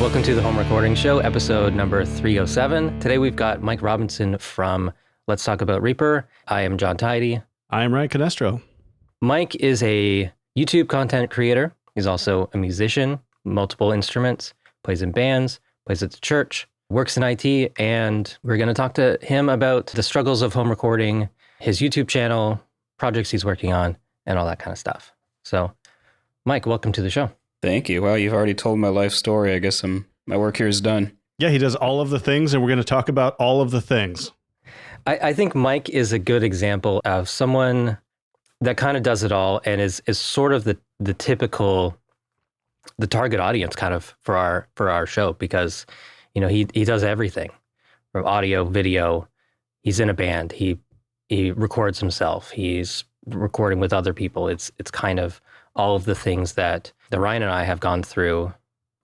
Welcome to the Home Recording Show, episode number 307. Today we've got Myk Robinson from Let's Talk About Reaper. I am John Tidey. I am Ryan Canestro. Myk is a YouTube content creator. He's also a musician, multiple instruments, plays in bands, plays at the church, works in IT, and we're going to talk to him about the struggles of home recording, his YouTube channel, projects he's working on, and all that kind of stuff. So, Myk, welcome to the show. Thank you. Wow, you've already told my life story. I guess my work here is done. Yeah, he does all of the things, and we're going to talk about all of the things. I think Myk is a good example of someone that kind of does it all and is sort of the typical, the target audience kind of for our show, because, you know, he does everything from audio, video. He's in a band. He records himself. He's recording with other people. It's kind of all of the things that Ryan and I have gone through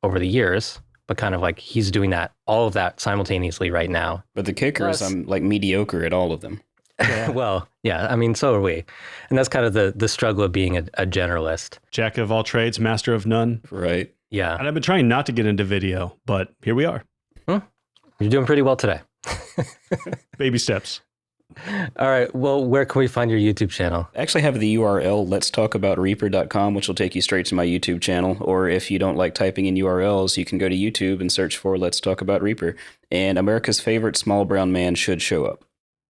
over the years, but kind of like he's doing all of that simultaneously right now. But the kicker is I'm like mediocre at all of them. Yeah. Well, yeah, I mean, so are we. And that's kind of the struggle of being a generalist. Jack of all trades, master of none. Right. Yeah. And I've been trying not to get into video, but here we are. You're doing pretty well today. Baby steps. All right. Well, where can we find your YouTube channel? I actually have the URL, letstalkaboutreaper.com, which will take you straight to my YouTube channel. Or if you don't like typing in URLs, you can go to YouTube and search for Let's Talk About Reaper. And America's favorite small brown man should show up.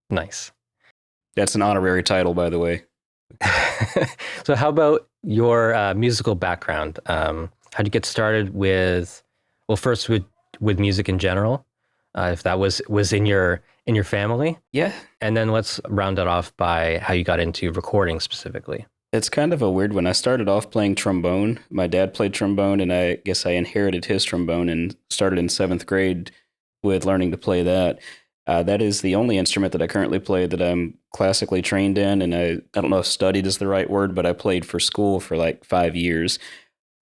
Nice. That's an honorary title, by the way. So how about your musical background? How'd you get started with, well, first with music in general, if that was in your family? Yeah. And then let's round it off by how you got into recording specifically. It's kind of a weird one. I started off playing trombone. My dad played trombone, and I guess I inherited his trombone and started in 7th grade with learning to play that. That is the only instrument that I currently play that I'm classically trained in, and I don't know if studied is the right word, but I played for school for like 5 years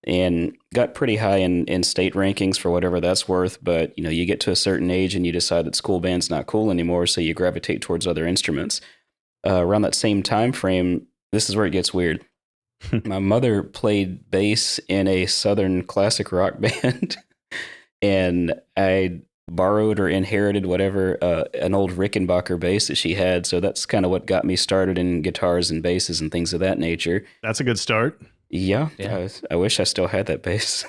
and got pretty high in state rankings for whatever that's worth. But, you know, you get to a certain age and you decide that school band's not cool anymore, so you gravitate towards other instruments. Around that same time frame, this is where it gets weird. My mother played bass in a Southern classic rock band, and I borrowed or inherited whatever, an old Rickenbacker bass that she had. So that's kind of what got me started in guitars and basses and things of that nature. That's a good start. Yeah. I wish I still had that bass.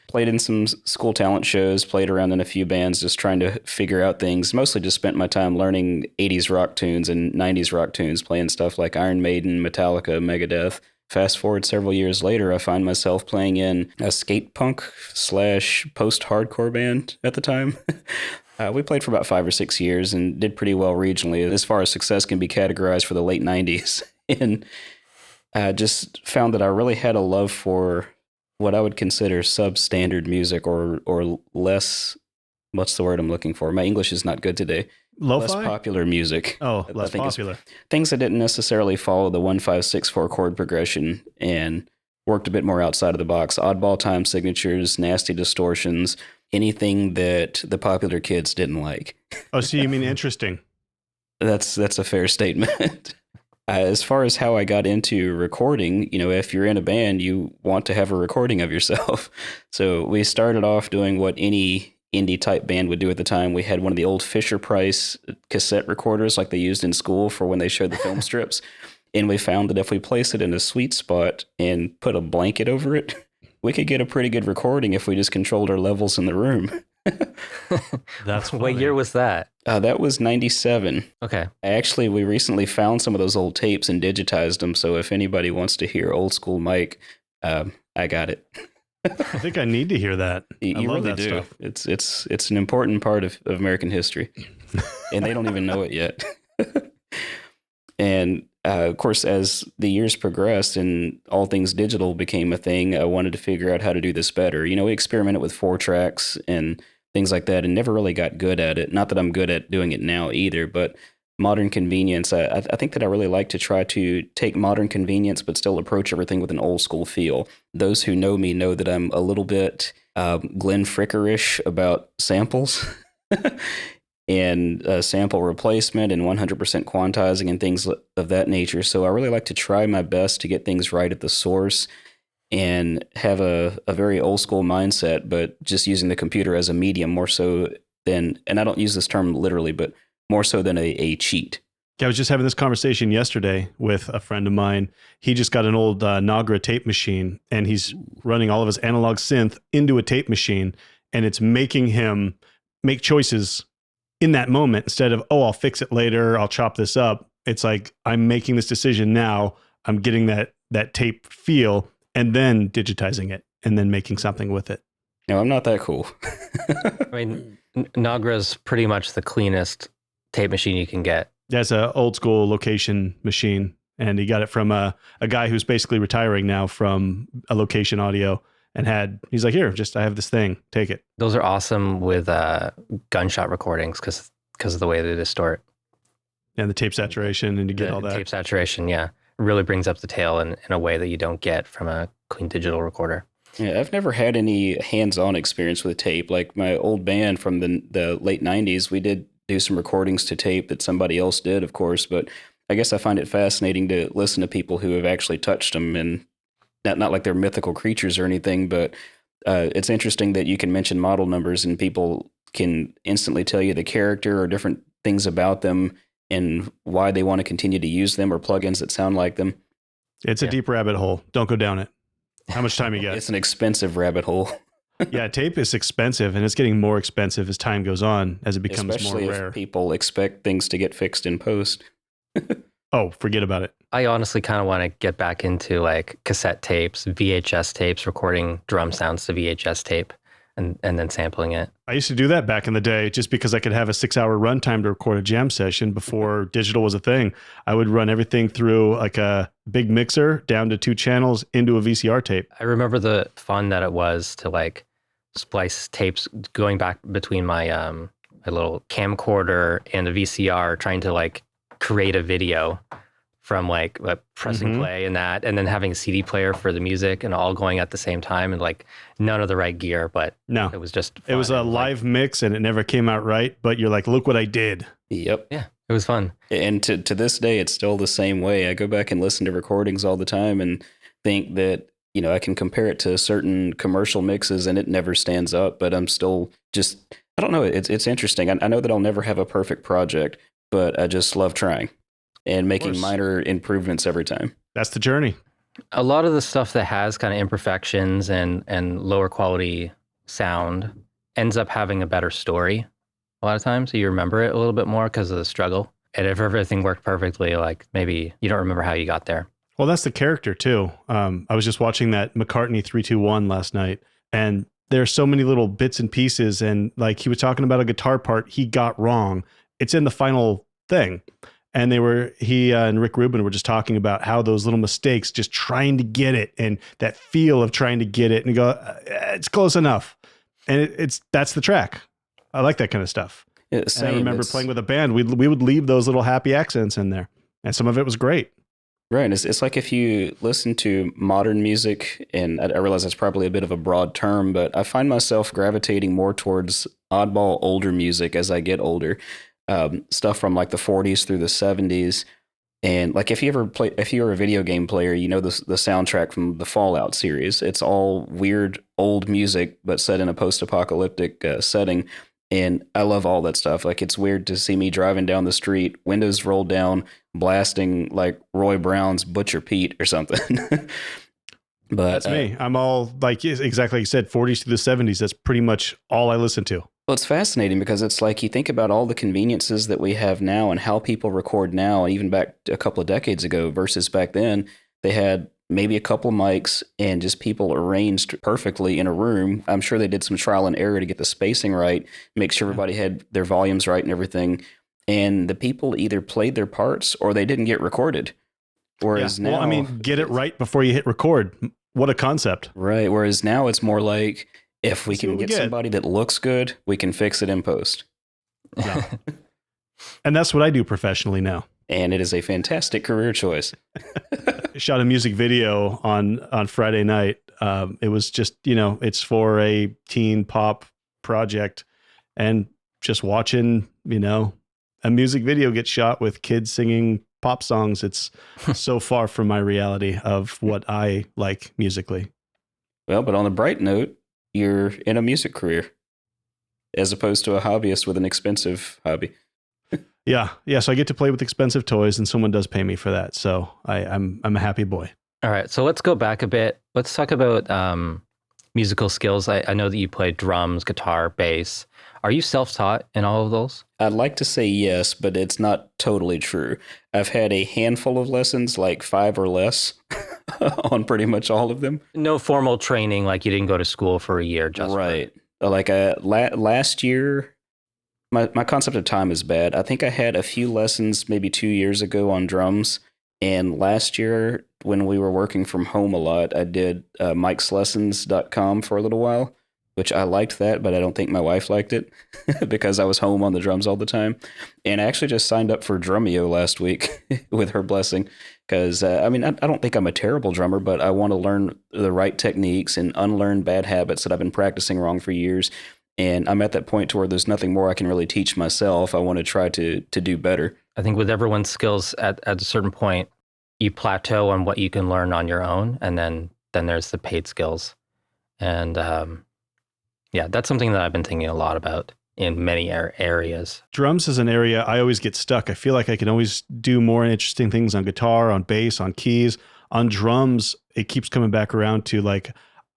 Played in some school talent shows, played around in a few bands, just trying to figure out things. Mostly just spent my time learning 80s rock tunes and 90s rock tunes, playing stuff like Iron Maiden, Metallica, Megadeth. Fast forward several years later, I find myself playing in a skate punk / post-hardcore band at the time. We played for about 5 or 6 years and did pretty well regionally, as far as success can be categorized for the late 90s. And I just found that I really had a love for what I would consider substandard music or less, what's the word I'm looking for? My English is not good today. Lo-fi? Less popular music. Oh, less popular. Things that didn't necessarily follow the 1-5-6-4 chord progression and worked a bit more outside of the box. Oddball time signatures, nasty distortions, anything that the popular kids didn't like. Oh, so you mean interesting? That's a fair statement. As far as how I got into recording, you know, if you're in a band, you want to have a recording of yourself. So we started off doing what any indie type band would do at the time. We had one of the old Fisher-Price cassette recorders like they used in school for when they showed the film strips. And we found that if we placed it in a sweet spot and put a blanket over it, we could get a pretty good recording if we just controlled our levels in the room. That's What year was that? That was 97. Okay. We recently found some of those old tapes and digitized them. So if anybody wants to hear old school Myk, I got it. I think I need to hear that. I love really that do. stuff. It's an important part of American history, and they don't even know it yet. And of course, as the years progressed and all things digital became a thing, I wanted to figure out how to do this better. You know, we experimented with 4 tracks and things like that and never really got good at it. Not that I'm good at doing it now either, but modern convenience, I think that I really like to try to take modern convenience but still approach everything with an old school feel. Those who know me know that I'm a little bit Glenn Fricker-ish about samples. And sample replacement and 100% quantizing and things of that nature. So I really like to try my best to get things right at the source and have a very old school mindset, but just using the computer as a medium more so than, and I don't use this term literally, but more so than a cheat. Yeah, I was just having this conversation yesterday with a friend of mine. He just got an old Nagra tape machine, and he's running all of his analog synth into a tape machine, and it's making him make choices in that moment instead of, oh, I'll fix it later, I'll chop this up. It's like, I'm making this decision now. I'm getting that tape feel and then digitizing it and then making something with it. No, I'm not that cool. I mean, Nagra's pretty much the cleanest tape machine you can get. That's an old school location machine, and he got it from a guy who's basically retiring now from a location audio, and he's like, here, I have this thing, take it. Those are awesome with gunshot recordings because of the way they distort. And the tape saturation, and you get all that. Tape saturation, yeah. Really brings up the tail in a way that you don't get from a clean digital recorder. Yeah, I've never had any hands-on experience with tape. Like my old band from the late 90s, we did do some recordings to tape that somebody else did, of course, but I guess I find it fascinating to listen to people who have actually touched them, and not like they're mythical creatures or anything, but it's interesting that you can mention model numbers and people can instantly tell you the character or different things about them and why they want to continue to use them, or plugins that sound like them. It's a deep rabbit hole. Don't go down it. How much time you got? It's an expensive rabbit hole. Yeah, tape is expensive, and it's getting more expensive as time goes on, as it becomes Especially more rare. if people expect things to get fixed in post. Oh, forget about it. I honestly kind of want to get back into like cassette tapes, VHS tapes, recording drum sounds to VHS tape and then sampling it. I used to do that back in the day just because I could have a 6-hour runtime to record a jam session before digital was a thing. I would run everything through like a big mixer down to 2 channels into a VCR tape. I remember the fun that it was to like splice tapes going back between my my little camcorder and a VCR, trying to like create a video from like pressing play and that, and then having a CD player for the music, and all going at the same time, and like none of the right gear, but no, it was just fun. It was a live mix, and it never came out right, but you're like, look what I did. Yep. Yeah, it was fun. And to this day, it's still the same way. I go back and listen to recordings all the time and think that, you know, I can compare it to certain commercial mixes and it never stands up, but I'm still just, I don't know. It's interesting. I know that I'll never have a perfect project, but I just love trying and making minor improvements every time. That's the journey. A lot of the stuff that has kind of imperfections and lower quality sound ends up having a better story a lot of times. So you remember it a little bit more because of the struggle. And if everything worked perfectly, like maybe you don't remember how you got there. Well, that's the character too. I was just watching that McCartney 321 last night, and there's so many little bits and pieces. And like he was talking about a guitar part he got wrong. It's in the final thing. And he and Rick Rubin were just talking about how those little mistakes, just trying to get it, and that feel of trying to get it, and you go, it's close enough. And that's the track. I like that kind of stuff. Yeah, and I remember playing with a band, we would leave those little happy accents in there, and some of it was great. Right. It's like if you listen to modern music, and I realize that's probably a bit of a broad term, but I find myself gravitating more towards oddball older music as I get older. Stuff from like the 40s through the 70s. And like if you're a video game player, you know the soundtrack from the Fallout series. It's all weird old music, but set in a post-apocalyptic setting. And I love all that stuff. Like it's weird to see me driving down the street, windows rolled down, blasting like Roy Brown's Butcher Pete or something. But that's me. I'm all like, exactly like you said, 40s to the 70s. That's pretty much all I listen to. Well, it's fascinating because it's like you think about all the conveniences that we have now and how people record now, and even back a couple of decades ago versus back then, they had maybe a couple of mics and just people arranged perfectly in a room. I'm sure they did some trial and error to get the spacing right, make sure everybody had their volumes right and everything. And the people either played their parts or they didn't get recorded. Whereas now, well, I mean, get it right before you hit record. What a concept. Right. Whereas now it's more like, if we can get somebody that looks good, we can fix it in post. No. And that's what I do professionally now. And it is a fantastic career choice. Shot a music video on Friday night. It was just, it's for a teen pop project, and just watching, a music video get shot with kids singing pop songs. It's so far from my reality of what I like musically. Well, but on a bright note, you're in a music career as opposed to a hobbyist with an expensive hobby. Yeah. Yeah. So I get to play with expensive toys and someone does pay me for that. So I'm a happy boy. All right, so let's go back a bit. Let's talk about musical skills. I know that you play drums, guitar, bass. Are you self-taught in all of those? I'd like to say yes, but it's not totally true. I've had a handful of lessons, like 5 or less, on pretty much all of them. No formal training, like you didn't go to school for a year just Right. Like last year, my concept of time is bad. I think I had a few lessons maybe 2 years ago on drums. And last year, when we were working from home a lot, I did mykslessons.com for a little while, which I liked that, but I don't think my wife liked it because I was home on the drums all the time. And I actually just signed up for Drumeo last week with her blessing because, I don't think I'm a terrible drummer, but I want to learn the right techniques and unlearn bad habits that I've been practicing wrong for years. And I'm at that point to where there's nothing more I can really teach myself. I want to try to do better. I think with everyone's skills at a certain point, you plateau on what you can learn on your own, and then there's the paid skills. And yeah, that's something that I've been thinking a lot about in many areas. Drums is an area I always get stuck. I feel like I can always do more interesting things on guitar, on bass, on keys. On drums, it keeps coming back around to like,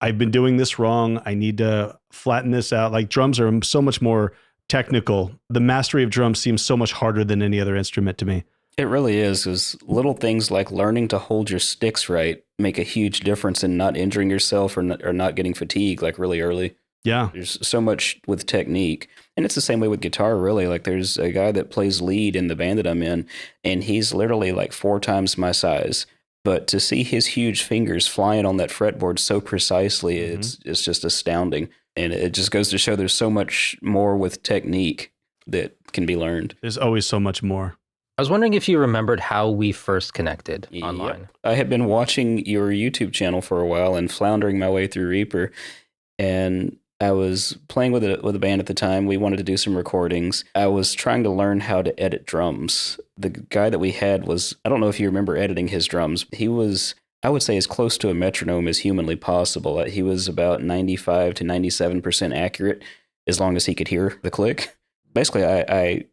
I've been doing this wrong. I need to flatten this out. Like drums are so much more technical. The mastery of drums seems so much harder than any other instrument to me. It really is, because little things like learning to hold your sticks right make a huge difference in not injuring yourself or not getting fatigued like really early. Yeah. There's so much with technique. And it's the same way with guitar, really. Like there's a guy that plays lead in the band that I'm in, and he's literally like 4 times my size. But to see his huge fingers flying on that fretboard so precisely, it's just astounding. And it just goes to show there's so much more with technique that can be learned. There's always so much more. I was wondering if you remembered how we first connected online. Yep. I had been watching your YouTube channel for a while and floundering my way through Reaper, and I was playing with a band at the time. We wanted to do some recordings. I was trying to learn how to edit drums. The guy that we had was, I don't know if you remember editing his drums. He was, I would say, as close to a metronome as humanly possible. He was about 95 to 97% accurate as long as he could hear the click. Basically, I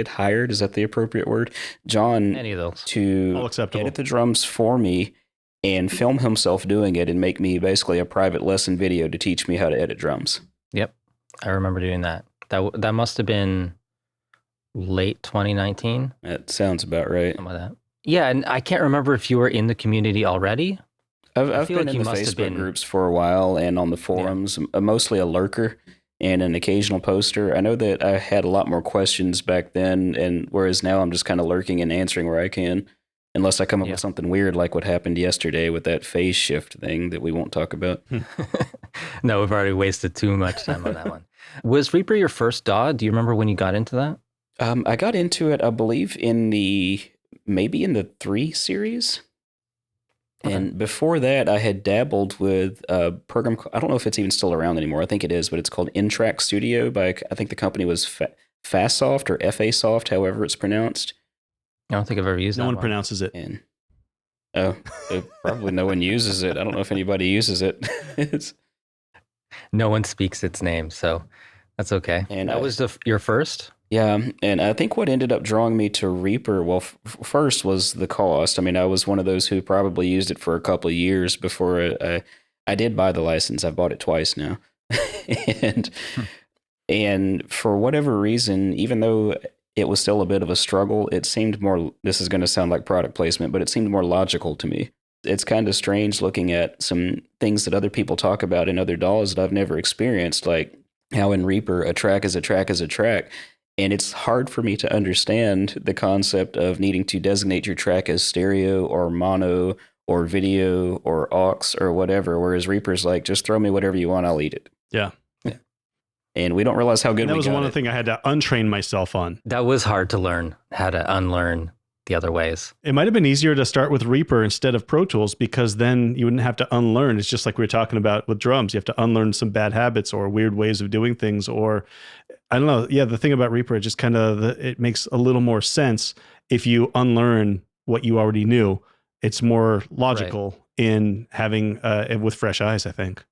hired, is that the appropriate word? John, Any of those. to edit the drums for me and film himself doing it and make me basically a private lesson video to teach me how to edit drums. Yep. I remember doing that. That must have been late 2019. That sounds about right. Something like that. Yeah, and I can't remember if you were in the community already. I've been in the Facebook groups for a while and on the forums, mostly a lurker and an occasional poster. I know that I had a lot more questions back then, and whereas now I'm just kind of lurking and answering where I can, unless I come up with something weird like what happened yesterday with that phase shift thing that we won't talk about. No, we've already wasted too much time on that one. Was Reaper your first DAW? Do you remember when you got into that? I got into it, I believe, maybe in the 3 series. Okay. And before that, I had dabbled with a program. I don't know if it's even still around anymore. I think it is, but it's called N-Track Studio by, I think the company was Fasoft or FA-Soft, however it's pronounced. I don't think I've ever used that one. No one pronounces it. And, probably no one uses it. I don't know if anybody uses it. No one speaks its name, so that's okay. And that was your first? Yeah, and I think what ended up drawing me to Reaper, well, first was the cost. I mean, I was one of those who probably used it for a couple of years before I did buy the license. I've bought it twice now. And for whatever reason, even though it was still a bit of a struggle, it seemed more, this is going to sound like product placement, but it seemed more logical to me. It's kind of strange looking at some things that other people talk about in other DAWs that I've never experienced, like how in Reaper a track is a track is a track. And it's hard for me to understand the concept of needing to designate your track as stereo or mono or video or aux or whatever, whereas Reaper's like, just throw me whatever you want, I'll eat it. Yeah. And we don't realize how good we got it. That was one of the things I had to untrain myself on. That was hard to learn, how to unlearn the other ways. It might have been easier to start with Reaper instead of Pro Tools, because then you wouldn't have to unlearn. It's just like we were talking about with drums. You have to unlearn some bad habits or weird ways of doing things, or I don't know. Yeah, the thing about Reaper, it just kind of, it makes a little more sense if you unlearn what you already knew. It's more logical. in having it with fresh eyes, I think.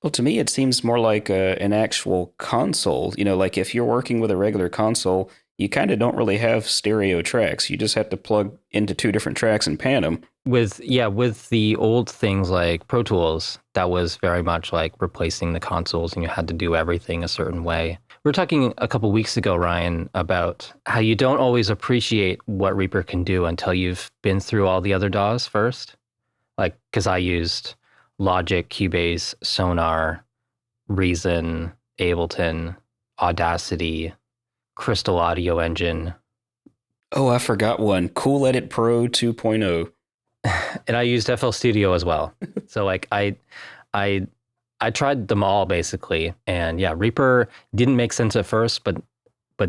Well, to me, it seems more like an actual console. Like if you're working with a regular console, you kind of don't really have stereo tracks. You just have to plug into two different tracks and pan them. With the old things like Pro Tools, that was very much like replacing the consoles, and you had to do everything a certain way. We were talking a couple weeks ago, Ryan, about how you don't always appreciate what Reaper can do until you've been through all the other DAWs first. Like, because I used Logic, Cubase, Sonar, Reason, Ableton, Audacity, Crystal Audio Engine. Oh, I forgot one. Cool Edit Pro 2.0. And I used FL Studio as well. So like I tried them all basically. And yeah, Reaper didn't make sense at first, but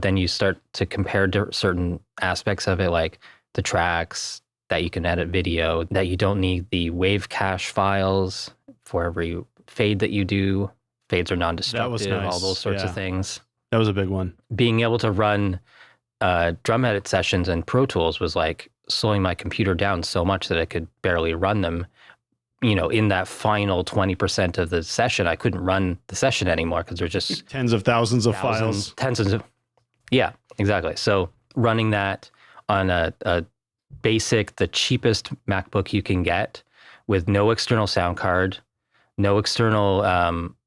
then you start to compare certain aspects of it, like the tracks, that you can edit video, that you don't need the wave cache files for every fade that you do. Fades are non-destructive, nice. All those sorts of things. That was a big one. Being able to run drum edit sessions in Pro Tools was like slowing my computer down so much that I could barely run them. In that final 20% of the session, I couldn't run the session anymore because there's just tens of thousands of files. Yeah, exactly. So running that on a basic, the cheapest MacBook you can get with no external sound card, no external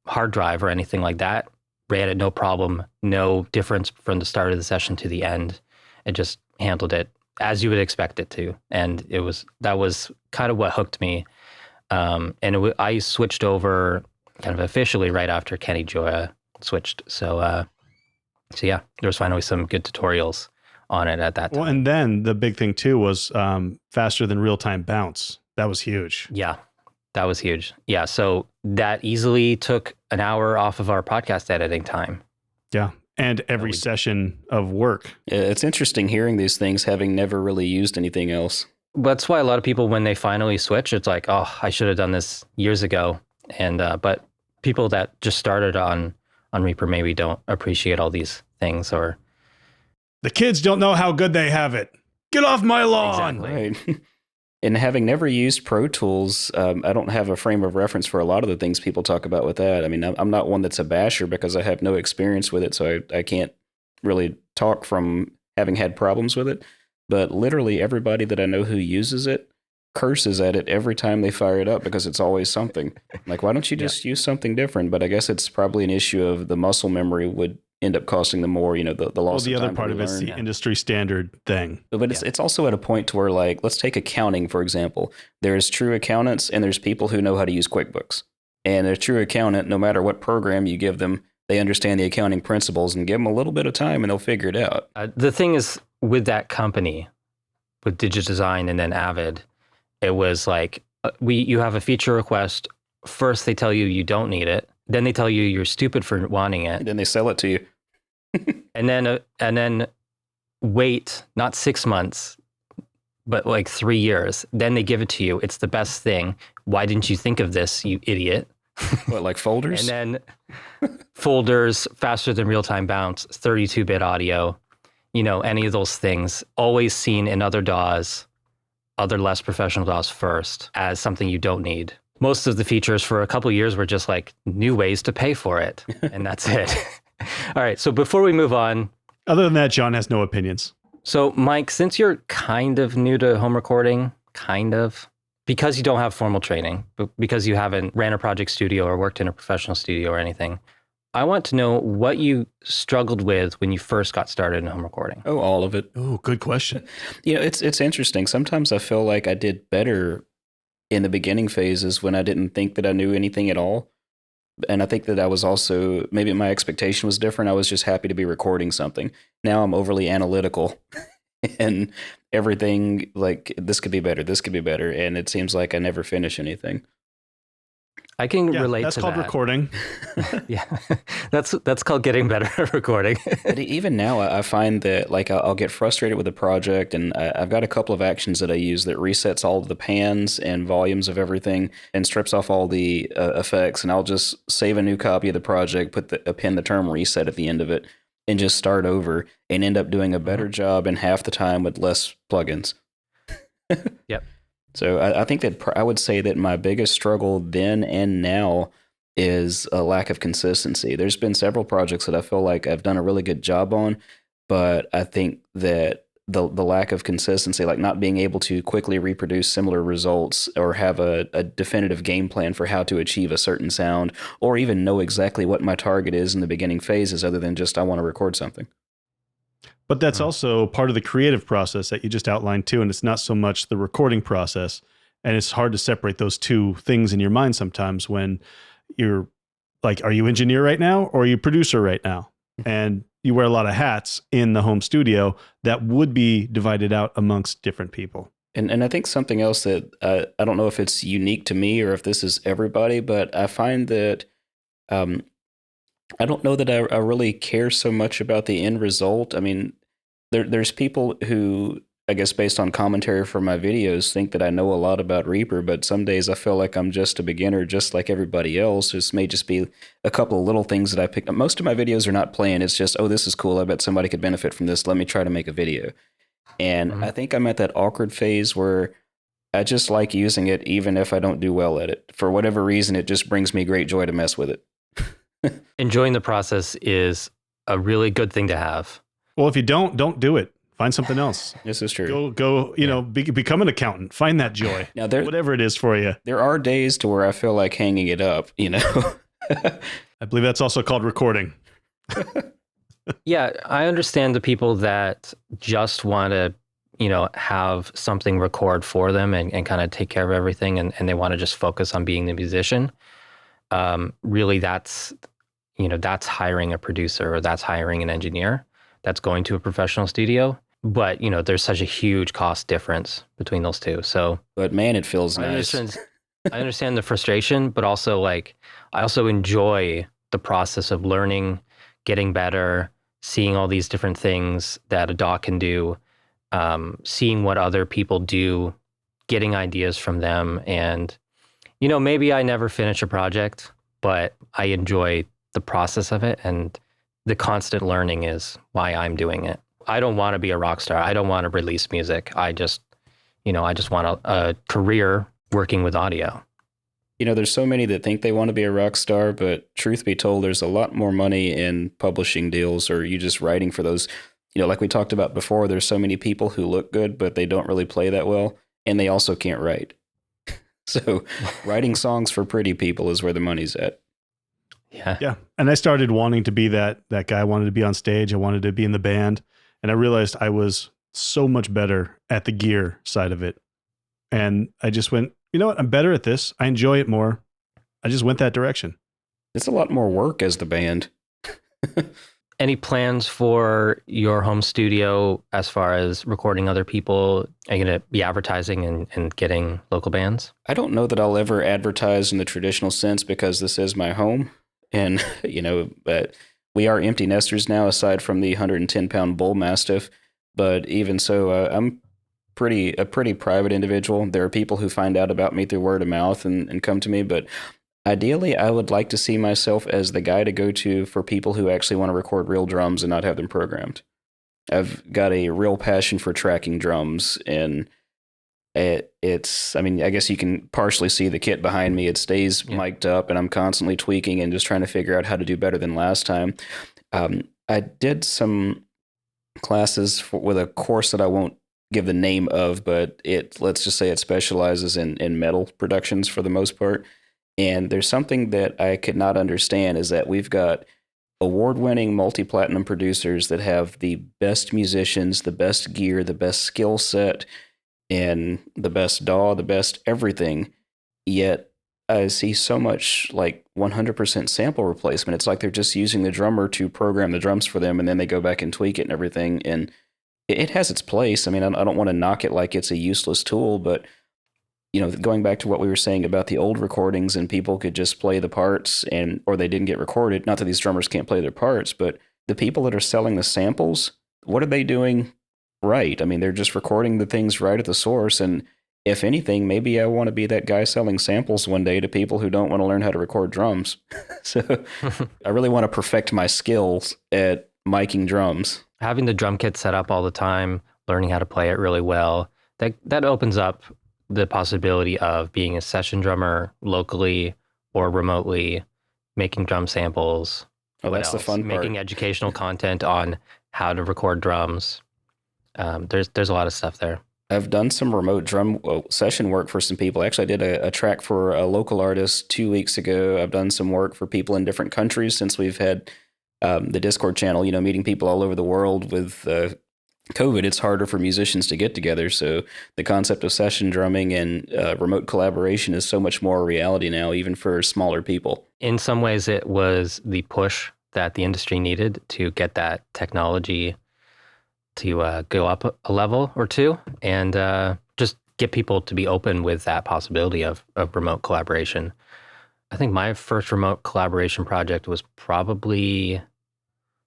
hard drive or anything like that, ran it no problem, no difference from the start of the session to the end. It just handled it as you would expect it to. And that was kind of what hooked me. I switched over kind of officially right after Kenny Joya switched. So yeah, there was finally some good tutorials on it at that time. Well, and then the big thing too was faster than real-time bounce. That was huge. Yeah, that was huge. Yeah, so that easily took an hour off of our podcast editing time. Yeah, and every session of work. Yeah, it's interesting hearing these things, having never really used anything else. That's why a lot of people, when they finally switch, it's like, oh, I should have done this years ago. And but people that just started on Reaper maybe don't appreciate all these things, or the kids don't know how good they have it. Get off my lawn. Exactly. Right. And having never used Pro Tools, I don't have a frame of reference for a lot of the things people talk about with that. I mean, I'm not one that's a basher because I have no experience with it, so I can't really talk from having had problems with it. But literally everybody that I know who uses it curses at it every time they fire it up because it's always something. Like, why don't you just use something different? But I guess it's probably an issue of the muscle memory would end up costing them more, the loss of time. Well, the other part of it's the industry standard thing. But it's also at a point to where, like, let's take accounting, for example. There's true accountants and there's people who know how to use QuickBooks. And a true accountant, no matter what program you give them, they understand the accounting principles, and give them a little bit of time and they'll figure it out. The thing is, with that company, with DigiDesign and then Avid, it was like, you have a feature request. First, they tell you don't need it. Then they tell you you're stupid for wanting it. And then they sell it to you. and then wait, not 6 months, but like 3 years. Then they give it to you. It's the best thing. Why didn't you think of this, you idiot? What, like folders? And then folders, faster than real-time bounce, 32-bit audio, any of those things, always seen in other DAWs, other less professional DAWs first, as something you don't need. Most of the features for a couple of years were just like new ways to pay for it. And that's it. All right. So before we move on. Other than that, John has no opinions. So Myk, since you're kind of new to home recording, because you don't have formal training, but because you haven't ran a project studio or worked in a professional studio or anything, I want to know what you struggled with when you first got started in home recording. Oh, all of it. Oh, good question. It's interesting. Sometimes I feel like I did better in the beginning phases when I didn't think that I knew anything at all. And I think that I was also, maybe my expectation was different. I was just happy to be recording something. Now I'm overly analytical and everything, like, this could be better, this could be better. And it seems like I never finish anything. I can relate to that. That's called recording. Yeah, that's called getting better at recording. But even now, I find that, like, I'll get frustrated with a project, and I've got a couple of actions that I use that resets all of the pans and volumes of everything and strips off all the effects, and I'll just save a new copy of the project, append the term reset at the end of it, and just start over and end up doing a better job in half the time with less plugins. Yep. So I think that I would say that my biggest struggle then and now is a lack of consistency. There's been several projects that I feel like I've done a really good job on, but I think that the lack of consistency, like not being able to quickly reproduce similar results or have a definitive game plan for how to achieve a certain sound, or even know exactly what my target is in the beginning phases, other than just I want to record something. But that's also part of the creative process that you just outlined too. And it's not so much the recording process. And it's hard to separate those two things in your mind sometimes when you're like, are you engineer right now or are you producer right now? And you wear a lot of hats in the home studio that would be divided out amongst different people. And I think something else that I don't know if it's unique to me or if this is everybody, but I find that I don't know that I really care so much about the end result. I mean, there's people who, I guess, based on commentary from my videos, think that I know a lot about Reaper, but some days I feel like I'm just a beginner, just like everybody else. This may just be a couple of little things that I picked up. Most of my videos are not playing. It's just, oh, this is cool. I bet somebody could benefit from this. Let me try to make a video. And I think I'm at that awkward phase where I just like using it, even if I don't do well at it. For whatever reason, it just brings me great joy to mess with it. Enjoying the process is a really good thing to have. Well, if you don't do it. Find something else. This is true. Go, become an accountant. Find that joy. Now, whatever it is for you. There are days to where I feel like hanging it up, I believe that's also called recording. Yeah, I understand the people that just want to, have something record for them and kind of take care of everything and they want to just focus on being the musician. Really, that's hiring a producer or that's hiring an engineer that's going to a professional studio. But, there's such a huge cost difference between those two. So, but man, it feels nice. I understand the frustration, but also I also enjoy the process of learning, getting better, seeing all these different things that a DAW can do, seeing what other people do, getting ideas from them. And, maybe I never finish a project, but I enjoy the process of it. And the constant learning is why I'm doing it. I don't want to be a rock star. I don't want to release music. I just want a career working with audio. There's so many that think they want to be a rock star, but truth be told, there's a lot more money in publishing deals or you just writing for those. Like we talked about before, there's so many people who look good, but they don't really play that well. And they also can't write. So writing songs for pretty people is where the money's at. Yeah. Yeah. And I started wanting to be that guy. I wanted to be on stage. I wanted to be in the band. And I realized I was so much better at the gear side of it. And I just went, you know what? I'm better at this. I enjoy it more. I just went that direction. It's a lot more work as the band. Any plans for your home studio as far as recording other people? Are you going to be advertising and getting local bands? I don't know that I'll ever advertise in the traditional sense because this is my home. And, but we are empty nesters now, aside from the 110-pound bull mastiff. But even so, I'm a pretty private individual. There are people who find out about me through word of mouth and come to me. But ideally, I would like to see myself as the guy to go to for people who actually want to record real drums and not have them programmed. I've got a real passion for tracking drums, and I guess you can partially see the kit behind me. It stays mic'd up, and I'm constantly tweaking and just trying to figure out how to do better than last time. I did some classes with a course that I won't give the name of, but let's just say it specializes in metal productions for the most part. And there's something that I could not understand is that we've got award-winning multi-platinum producers that have the best musicians, the best gear, the best skill set, and the best DAW, the best everything. Yet I see so much 100% sample replacement. It's like they're just using the drummer to program the drums for them, and then they go back and tweak it and everything. And it has its place. I mean, I don't want to knock it like it's a useless tool, but going back to what we were saying about the old recordings and people could just play the parts or they didn't get recorded. Not that these drummers can't play their parts, but the people that are selling the samples, what are they doing right? I mean, they're just recording the things right at the source. And if anything, maybe I want to be that guy selling samples one day to people who don't want to learn how to record drums. So I really want to perfect my skills at miking drums. Having the drum kit set up all the time, learning how to play it really well, that opens up the possibility of being a session drummer locally or remotely, making drum samples. Oh, What that's the else? fun part. Making educational content on how to record drums. There's a lot of stuff there. I've done some remote drum session work for some people. Actually, I did a track for a local artist 2 weeks ago. I've done some work for people in different countries since we've had the Discord channel, meeting people all over the world with COVID. It's harder for musicians to get together. So the concept of session drumming and remote collaboration is so much more a reality now, even for smaller people. In some ways, it was the push that the industry needed to get that technology to go up a level or two, and just get people to be open with that possibility of remote collaboration. I think my first remote collaboration project was probably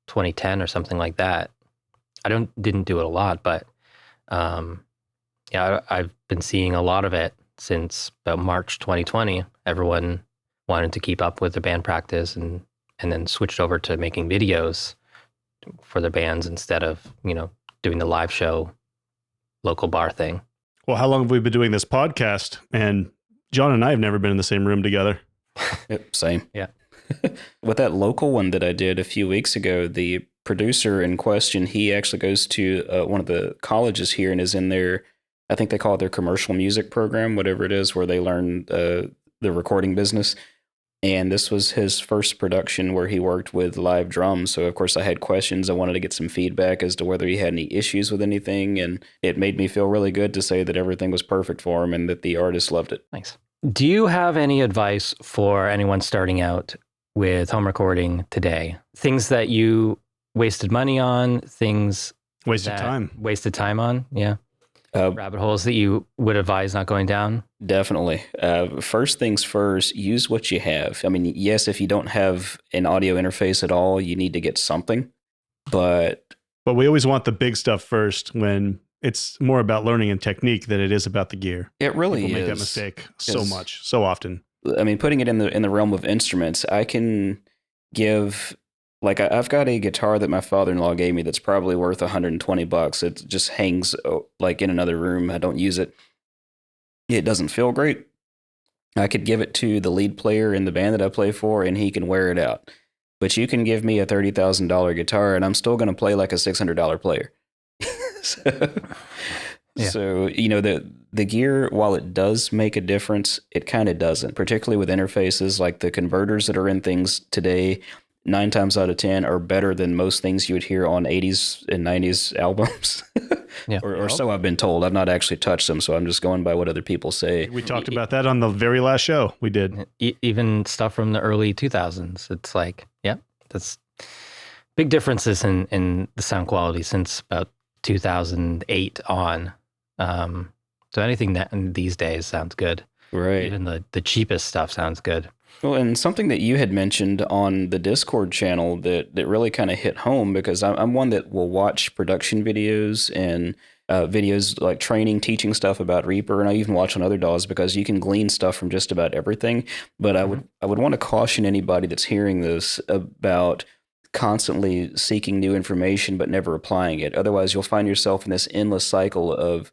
2010 or something like that. I didn't do it a lot, but I've been seeing a lot of it since about March 2020. Everyone wanted to keep up with the band practice and then switched over to making videos for their bands instead of, doing the live show local bar thing. Well, how long have we been doing this podcast? And John and I have never been in the same room together. Yep, same. Yeah. With that local one that I did a few weeks ago, the producer in question, he actually goes to one of the colleges here and is in their, I think they call it their commercial music program, whatever it is, where they learn the recording business. And this was his first production where he worked with live drums. So, of course, I had questions. I wanted to get some feedback as to whether he had any issues with anything. And it made me feel really good to say that everything was perfect for him and that the artist loved it. Nice. Do you have any advice for anyone starting out with home recording today? Things that you wasted money on, things Wasted time on, yeah. Rabbit holes that you would advise not going down? Definitely. First things first, use what you have. I mean, yes, if you don't have an audio interface at all, you need to get something. But we always want the big stuff first when it's more about learning and technique than it is about the gear. It really People is. make that mistake so often. I mean, putting it in the realm of instruments, I can give... Like I've got a guitar that my father-in-law gave me that's probably worth $120. It just hangs like in another room. I don't use it. It doesn't feel great. I could give it to the lead player in the band that I play for, and he can wear it out. But you can give me a $30,000 guitar, and I'm still going to play like a $600 player. So, the gear, while it does make a difference, it kind of doesn't, particularly with interfaces like the converters that are in things today. 9 times out of 10 are better than most things you would hear on 80s and 90s albums. Yeah. or so I've been told. I've not actually touched them, so I'm just going by what other people say. We talked about that on the very last show we did. Even stuff from the early 2000s. It's like, that's big differences in the sound quality since about 2008 on. So anything that these days sounds good. Right. Even the cheapest stuff sounds good. Well, and something that you had mentioned on the Discord channel that really kind of hit home, because I'm one that will watch production videos and videos like training, teaching stuff about Reaper, and I even watch on other DAWs because you can glean stuff from just about everything. But I would want to caution anybody that's hearing this about constantly seeking new information but never applying it. Otherwise, you'll find yourself in this endless cycle of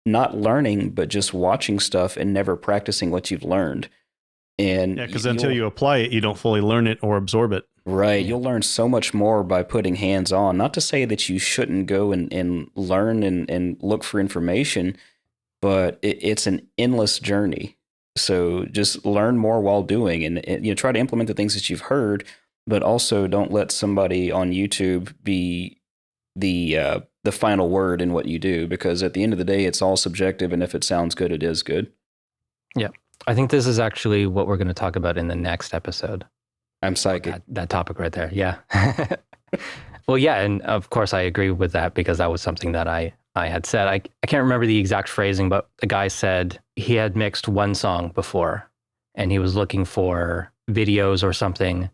not learning, but just watching stuff and never practicing what you've learned. And because until you apply it, you don't fully learn it or absorb it. Right. You'll learn so much more by putting hands on. Not to say that you shouldn't go and learn and look for information, but it's an endless journey. So just learn more while doing and try to implement the things that you've heard, but also don't let somebody on YouTube be the final word in what you do, because at the end of the day, it's all subjective. And if it sounds good, it is good. Yeah. I think this is actually what we're going to talk about in the next episode. I'm psychic. That topic right there. Yeah. Well, yeah. And of course, I agree with that because that was something that I had said. I can't remember the exact phrasing, but the guy said he had mixed one song before and he was looking for videos or something.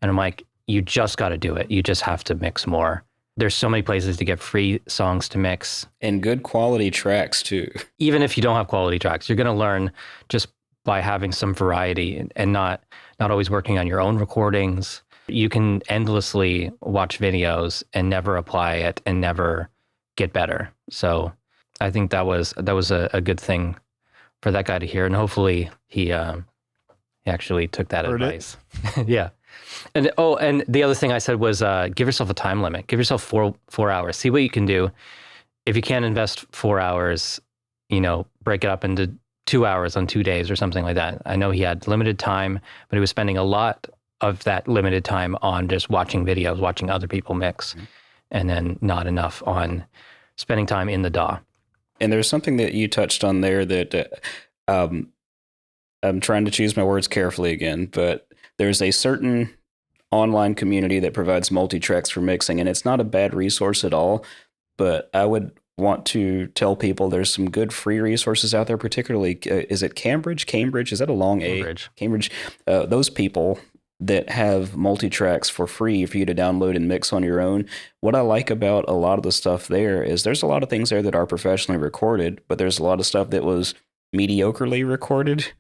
And I'm like, you just got to do it. You just have to mix more. There's so many places to get free songs to mix. And good quality tracks, too. Even if you don't have quality tracks, you're going to learn just by having some variety and not always working on your own recordings. You can endlessly watch videos and never apply it and never get better. So I think that was a good thing for that guy to hear, and hopefully he actually took that Heard advice. Yeah. And and the other thing I said was give yourself a time limit. Give yourself 4 hours. See what you can do. If you can't invest 4 hours, break it up into 2 hours on 2 days or something like that. I know he had limited time, but he was spending a lot of that limited time on just watching videos, watching other people mix, and then not enough on spending time in the DAW. And there's something that you touched on there that I'm trying to choose my words carefully again, but there's a certain online community that provides multi-tracks for mixing, and it's not a bad resource at all, but I would want to tell people there's some good free resources out there, particularly, is it Cambridge? Is that a long Cambridge. A? Cambridge. Those people that have multi-tracks for free for you to download and mix on your own. What I like about a lot of the stuff there is there's a lot of things there that are professionally recorded, but there's a lot of stuff that was mediocrely recorded.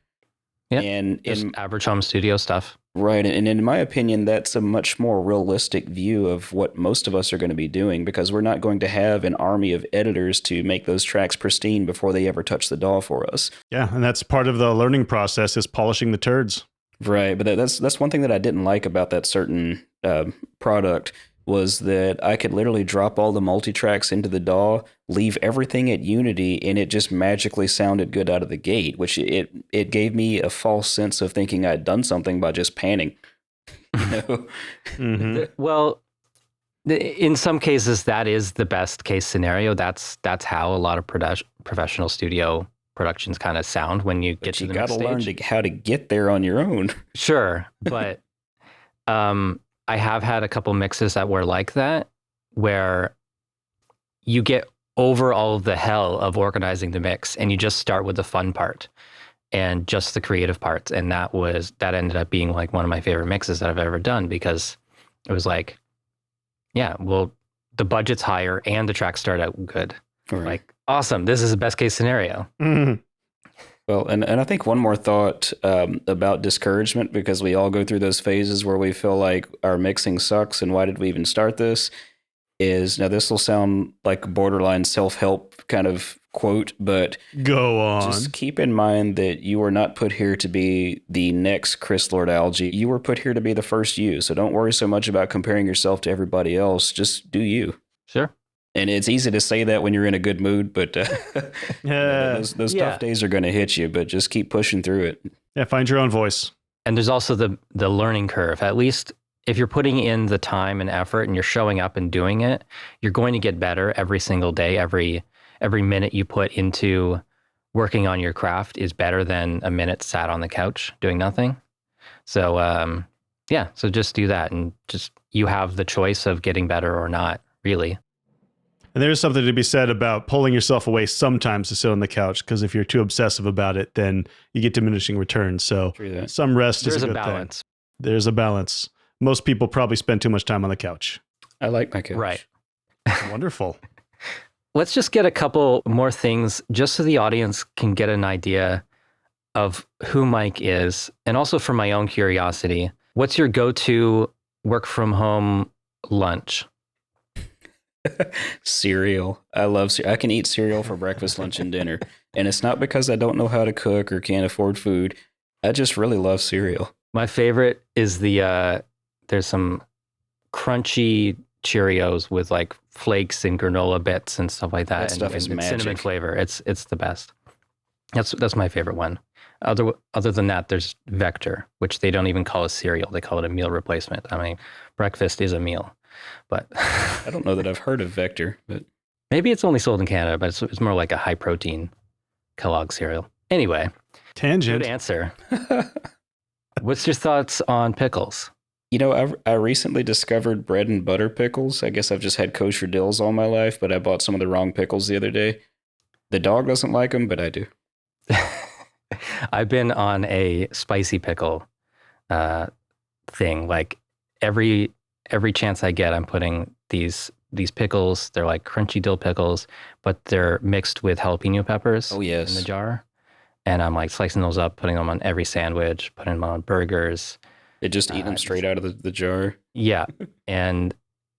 Yeah, and just average home studio stuff. Right. And in my opinion, that's a much more realistic view of what most of us are going to be doing, because we're not going to have an army of editors to make those tracks pristine before they ever touch the DAW for us. Yeah, and that's part of the learning process, is polishing the turds. Right. But that's one thing that I didn't like about that certain product, was that I could literally drop all the multi-tracks into the DAW, leave everything at Unity, and it just magically sounded good out of the gate, which it gave me a false sense of thinking I'd done something by just panning. Mm-hmm. Well, in some cases, that is the best case scenario. That's how a lot of professional studio productions kind of sound when you get to the next stage. You got to learn how to get there on your own. Sure, but I have had a couple mixes that were like that, where you get over all of the hell of organizing the mix and you just start with the fun part and just the creative parts. And that ended up being like one of my favorite mixes that I've ever done, because it was like, yeah, well, the budget's higher and the tracks start out good. Right. Like, awesome. This is the best case scenario. Mm-hmm. Well, and I think one more thought about discouragement, because we all go through those phases where we feel like our mixing sucks and why did we even start this, is, now this will sound like a borderline self-help kind of quote, but go on. Just keep in mind that you were not put here to be the next Chris Lord Algae. You were put here to be the first you. So don't worry so much about comparing yourself to everybody else. Just do you. Sure. And it's easy to say that when you're in a good mood, but those tough days are going to hit you, but just keep pushing through it. Yeah, find your own voice. And there's also the learning curve. At least if you're putting in the time and effort and you're showing up and doing it, you're going to get better every single day. Every minute you put into working on your craft is better than a minute sat on the couch doing nothing. So so just do that, and just, you have the choice of getting better or not, really. And there's something to be said about pulling yourself away sometimes to sit on the couch, because if you're too obsessive about it, then you get diminishing returns. So some rest is a good balance. thing. There's a balance. Most people probably spend too much time on the couch. I like my couch. Right. Wonderful. Let's just get a couple more things just so the audience can get an idea of who Myk is. And also for my own curiosity, what's your go-to work from home lunch? Cereal. I love cereal. I can eat cereal for breakfast, lunch, and dinner. And it's not because I don't know how to cook or can't afford food. I just really love cereal. My favorite is there's some crunchy Cheerios with like flakes and granola bits and stuff like that. That stuff is magic. Cinnamon flavor. It's the best. That's my favorite one. Other than that, there's Vector, which they don't even call a cereal. They call it a meal replacement. I mean, breakfast is a meal. But I don't know that I've heard of Vector, but maybe it's only sold in Canada, but it's more like a high protein Kellogg cereal. Anyway, tangent. Good answer. What's your thoughts on pickles? You know, I recently discovered bread and butter pickles. I guess I've just had kosher dills all my life, but I bought some of the wrong pickles the other day. The dog doesn't like them, but I do. I've been on a spicy pickle thing. Like every chance I get, I'm putting these pickles. They're like crunchy dill pickles, but they're mixed with jalapeno peppers. Oh, yes. In the jar. And I'm like slicing those up, putting them on every sandwich, putting them on burgers. They just eat them straight out of the jar. Yeah. And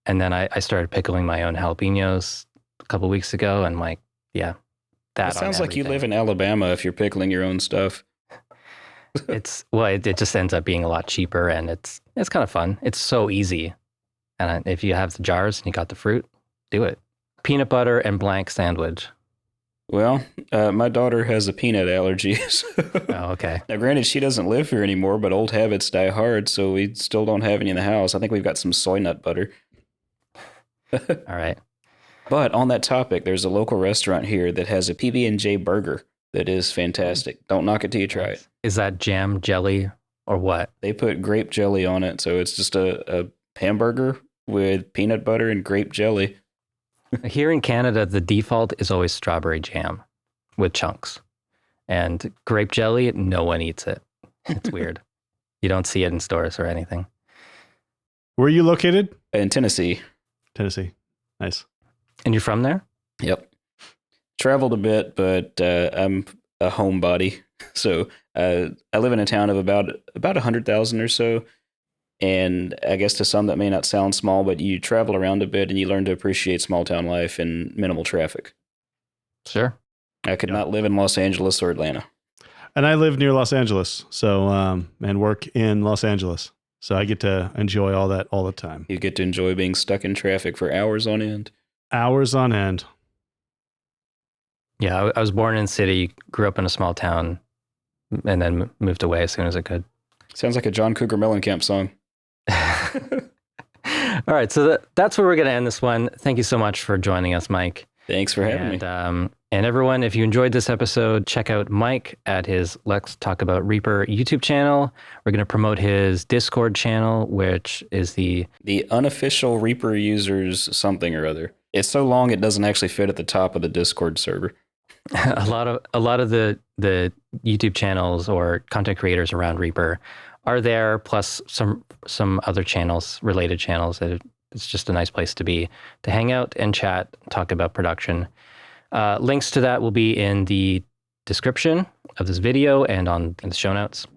then I started pickling my own jalapenos a couple weeks ago, and like, yeah, that. It sounds on like you everything. live in Alabama if you're pickling your own stuff. It just ends up being a lot cheaper, and it's kind of fun. It's so easy, and if you have the jars and you got the fruit, do it. Peanut butter and blank sandwich. Well, my daughter has a peanut allergy. Oh, okay. Now, granted, she doesn't live here anymore, but old habits die hard, so we still don't have any in the house. I think we've got some soy nut butter. All right. But on that topic, there's a local restaurant here that has a PB&J burger that is fantastic. Don't knock it till you try it. Is that jam, jelly, or what? They put grape jelly on it, so it's just a hamburger with peanut butter and grape jelly. Here in Canada, the default is always strawberry jam with chunks. And grape jelly, no one eats it. It's weird. You don't see it in stores or anything. Where are you located? In Tennessee. Tennessee. Nice. And you're from there? Yep. Traveled a bit, but I'm a homebody. So I live in a town of about 100,000 or so. And I guess to some that may not sound small, but you travel around a bit and you learn to appreciate small town life and minimal traffic. Sure. I could not live in Los Angeles or Atlanta. And I live near Los Angeles, so and work in Los Angeles. So I get to enjoy all that all the time. You get to enjoy being stuck in traffic for hours on end. Hours on end. Yeah, I was born in the city, grew up in a small town, and then moved away as soon as I could. Sounds like a John Cougar Mellencamp song. All right, so that's where we're going to end this one. Thank you so much for joining us, Myk. Thanks for having me. And everyone, if you enjoyed this episode, check out Myk at his Let's Talk About Reaper YouTube channel. We're going to promote his Discord channel, which is the unofficial Reaper users something or other. It's so long it doesn't actually fit at the top of the Discord server. a lot of the YouTube channels or content creators around Reaper are there, plus some other channels, related channels. It's just a nice place to hang out and chat, talk about production. Links to that will be in the description of this video and in the show notes.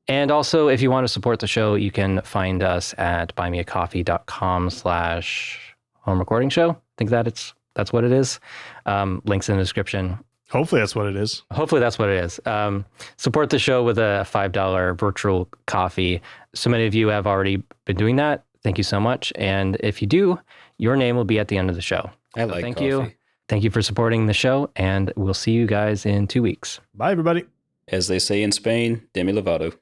And also, if you want to support the show, you can find us at buymeacoffee.com/home recording show. I think that's what it is. Links in the description. Hopefully that's what it is. Hopefully that's what it is. Support the show with a $5 virtual coffee. So many of you have already been doing that. Thank you so much. And if you do, your name will be at the end of the show. Thank coffee. you. Thank you for supporting the show, and we'll see you guys in 2 weeks. Bye, everybody. As they say in Spain, demi lovato.